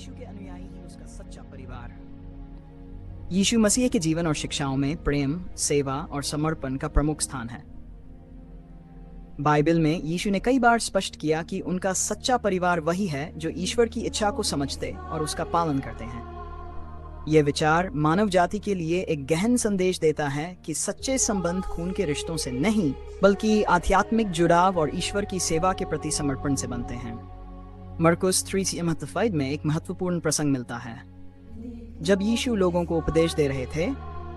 यीशु के अनुयायी ही उसका सच्चा परिवार। यीशु मसीह के जीवन और शिक्षाओं में प्रेम, सेवा और समर्पण का प्रमुख स्थान है। बाइबल में यीशु ने कई बार स्पष्ट किया कि उनका सच्चा परिवार वही है जो ईश्वर की इच्छा को समझते और उसका पालन करते हैं। यह विचार मानव जाति के लिए एक गहन संदेश देता है कि सच्चे संबंध खून के रिश्तों से नहीं, बल्कि आध्यात्मिक जुड़ाव और ईश्वर की सेवा के प्रति समर्पण से बनते हैं। मरकुस 3:35 में एक महत्वपूर्ण प्रसंग मिलता है। जब यीशु लोगों को उपदेश दे रहे थे,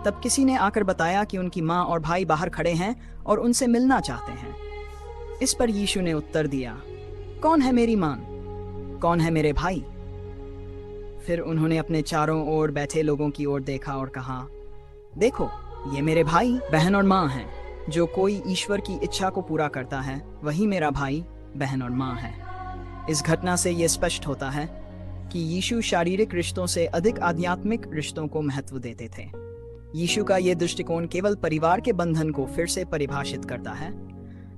तब किसी ने आकर बताया कि उनकी माँ और भाई बाहर खड़े हैं और उनसे मिलना चाहते हैं। इस पर यीशु ने उत्तर दिया, कौन है मेरी माँ? कौन है मेरे भाई? फिर उन्होंने अपने चारों ओर बैठे लोगों की ओर देखा और कहा, देखो, ये मेरे भाई, बहन और माँ हैं। जो कोई ईश्वर की इच्छा को पूरा करता है, वही मेरा भाई, बहन और माँ है। इस घटना से यह स्पष्ट होता है कि यीशु शारीरिक रिश्तों से अधिक आध्यात्मिक रिश्तों को महत्व देते थे। यीशु का यह दृष्टिकोण केवल परिवार के बंधन को फिर से परिभाषित करता है,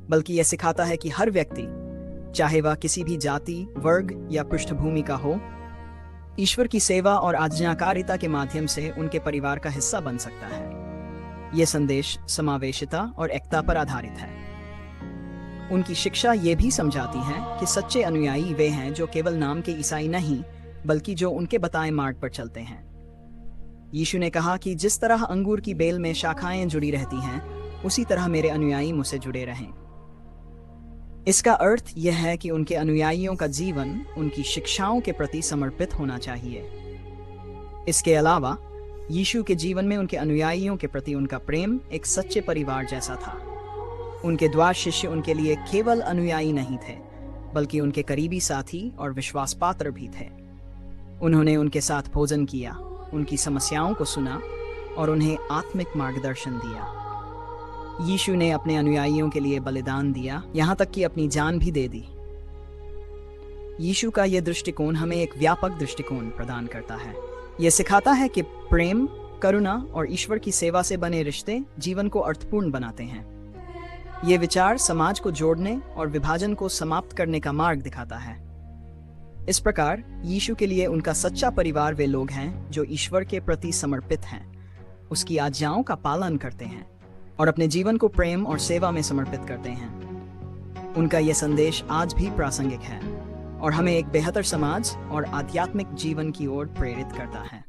बल्कि यह सिखाता है कि हर व्यक्ति, चाहे वह किसी भी जाति, वर्ग या पृष्ठभूमि का हो, ईश्वर की सेवा और आज्ञाकारिता के माध्यम से उनके परिवार का हिस्सा बन सकता है। यह संदेश समावेशिता और एकता पर आधारित है। उनकी शिक्षा ये भी समझाती है कि सच्चे अनुयायी वे हैं जो केवल नाम के ईसाई नहीं, बल्कि जो उनके बताए मार्ग पर चलते हैं। यीशु ने कहा कि जिस तरह अंगूर की बेल में शाखाएं जुड़ी रहती हैं, उसी तरह मेरे अनुयायी मुझसे जुड़े रहें। इसका अर्थ यह है कि उनके अनुयायियों का जीवन उनकी शिक्षाओं के प्रति समर्पित होना चाहिए। इसके अलावा यीशु के जीवन में उनके अनुयायियों के प्रति उनका प्रेम एक सच्चे परिवार जैसा था। उनके 12 शिष्य उनके लिए केवल अनुयायी नहीं थे, बल्कि उनके करीबी साथी और विश्वास पात्र भी थे। उन्होंने उनके साथ भोजन किया, उनकी समस्याओं को सुना और उन्हें आत्मिक मार्गदर्शन दिया। यीशु ने अपने अनुयायियों के लिए बलिदान दिया, यहाँ तक कि अपनी जान भी दे दी। यीशु का यह दृष्टिकोण हमें एक व्यापक दृष्टिकोण प्रदान करता है। यह सिखाता है कि प्रेम, करुणा और ईश्वर की सेवा से बने रिश्ते जीवन को अर्थपूर्ण बनाते हैं। ये विचार समाज को जोड़ने और विभाजन को समाप्त करने का मार्ग दिखाता है। इस प्रकार यीशु के लिए उनका सच्चा परिवार वे लोग हैं जो ईश्वर के प्रति समर्पित हैं, उसकी आज्ञाओं का पालन करते हैं और अपने जीवन को प्रेम और सेवा में समर्पित करते हैं। उनका यह संदेश आज भी प्रासंगिक है और हमें एक बेहतर समाज और आध्यात्मिक जीवन की ओर प्रेरित करता है।